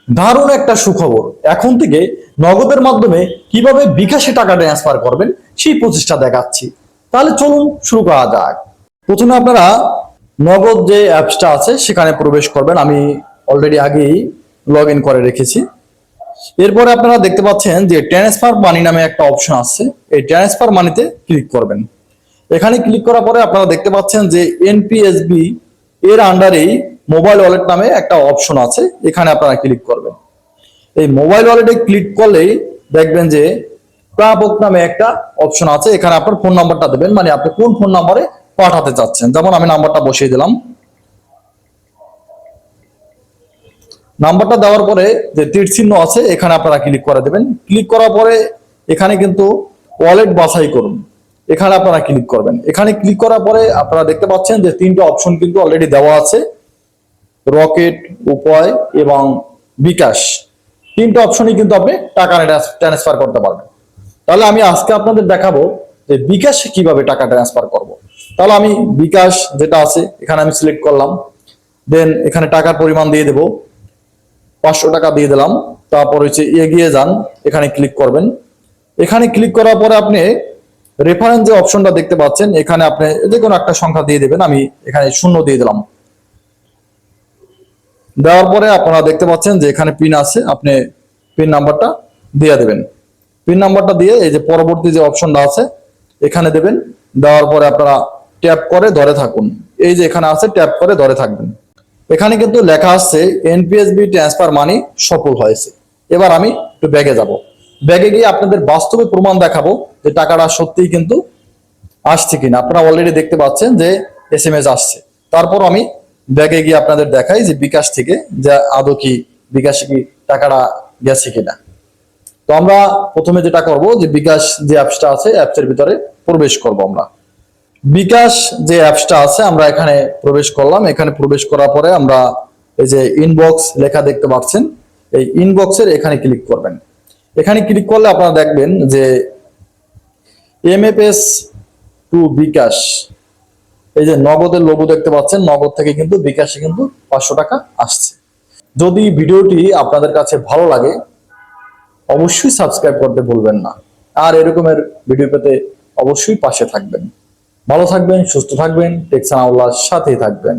দারুণ একটা সুখবর, এখন থেকে নগদের মাধ্যমে কিভাবে বিকাশে টাকা ট্রান্সফার করবেন সেই প্রচেষ্টা দেখাচ্ছি। তাহলে চলুন শুরু করা যাক। প্রথমে আপনারা নগদ যে অ্যাপসটা আছে সেখানে প্রবেশ করবেন। আমি অলরেডি আগেই লগ ইন করে রেখেছি। এরপরে আপনারা দেখতে পাচ্ছেন যে ট্রান্সফার মানি নামে একটা অপশন আছে, এই ট্রান্সফার মানিতে ক্লিক করবেন। এখানে ক্লিক করার পরে আপনারা দেখতে পাচ্ছেন যে এনপিএসবি এর আন্ডারেই মোবাইল ওয়ালেট নামে একটা অপশন আছে, এখানে আপনারা ক্লিক করবেন। এই মোবাইল ওয়ালেটে ক্লিক করলেই দেখবেন যে প্রাপক নামে একটা অপশন আছে, এখানে আপনার ফোন নাম্বারটা দেবেন, মানে আপনি কোন ফোন নাম্বারে পাঠাতে চাচ্ছেন। যেমন আমি নাম্বারটা বসিয়ে দিলাম। নাম্বারটা দেওয়ার পরে যে তীর চিহ্ন আছে এখানে আপনারা ক্লিক করে দেবেন। ক্লিক করার পরে এখানে কিন্তু ওয়ালেট বাছাই করুন, এখানে আপনারা ক্লিক করবেন। এখানে ক্লিক করার পরে আপনারা দেখতে পাচ্ছেন যে তিনটা অপশন কিন্তু অলরেডি দেওয়া আছে, রকেট, উপায় এবং বিকাশ। তিনটা অপশনই কিন্তু আপনি টাকা ট্রান্সফার করতে পারবেন। তাহলে আমি আজকে আপনাদের দেখাবো যে বিকাশে কিভাবে টাকা ট্রান্সফার করব। তাহলে আমি বিকাশ যেটা আছে এখানে আমি সিলেক্ট করলাম, দেন এখানে টাকার পরিমাণ দিয়ে দেব, 500 টাকা দিয়ে দিলাম। তারপর হচ্ছে এগিয়ে যান, এখানে ক্লিক করবেন। এখানে ক্লিক করার পরে আপনি রেফারেন্স যে অপশনটা দেখতে পাচ্ছেন এখানে আপনি যে কোনো একটা সংখ্যা দিয়ে দেবেন। আমি এখানে 0 দিয়ে দিলাম। দেওয়ার পরে আপনারা দেখতে পাচ্ছেন যে এখানে পিন আছে, আপনি পিন নাম্বারটা দিয়ে দেবেন। পিন নাম্বারটা দিয়ে এই যে পরবর্তী যে অপশনটা আছে এখানে দেবেন। দেওয়ার পরে আপনারা ট্যাপ করে ধরে থাকুন, এই যে এখানে আছে ট্যাপ করে ধরে থাকবেন। এখানে কিন্তু লেখা আছে এনপিএসবি ট্রান্সফার মানি সফল হয়েছে। এবার আমি একটু ব্যাগে যাব। ব্যাগে গিয়ে আপনাদের বাস্তবে প্রমাণ দেখাবো যে টাকাটা সত্যিই কিন্তু আসছে কিনা। আপনারা অলরেডি দেখতে পাচ্ছেন যে এসএমএস আসছে। তারপর আমি ব্যাগে গিয়ে আপনাদের দেখাই যে বিকাশ থেকে যে আদৌ কি বিকাশে কি টাকাটা গেছে কিনা। তো আমরা প্রথমে যেটা করব যে বিকাশ যে অ্যাপসটা আছে অ্যাপসের ভিতরে প্রবেশ করব। আমরা বিকাশ যে অ্যাপসটা আছে আমরা এখানে প্রবেশ করলাম। এখানে প্রবেশ করার পরে আমরা এই যে ইনবক্স লেখা দেখতে পাচ্ছেন, এই ইনবক্সের এখানে ক্লিক করবেন। এখানে ক্লিক করলে আপনারা দেখবেন যে এমএফএস টু বিকাশ, এই যে নগদের লোগো দেখতে পাচ্ছেন, নগদ থেকে কিন্তু বিকাশে কিন্তু 500 টাকা আসছে। যদি ভিডিওটি আপনাদের কাছে ভালো লাগে অবশ্যই সাবস্ক্রাইব করতে ভুলবেন না, আর এরকমের ভিডিও পেতে অবশ্যই পাশে থাকবেন। ভালো থাকবেন, সুস্থ থাকবেন, টেকসান আল্লাহর সাথেই থাকবেন।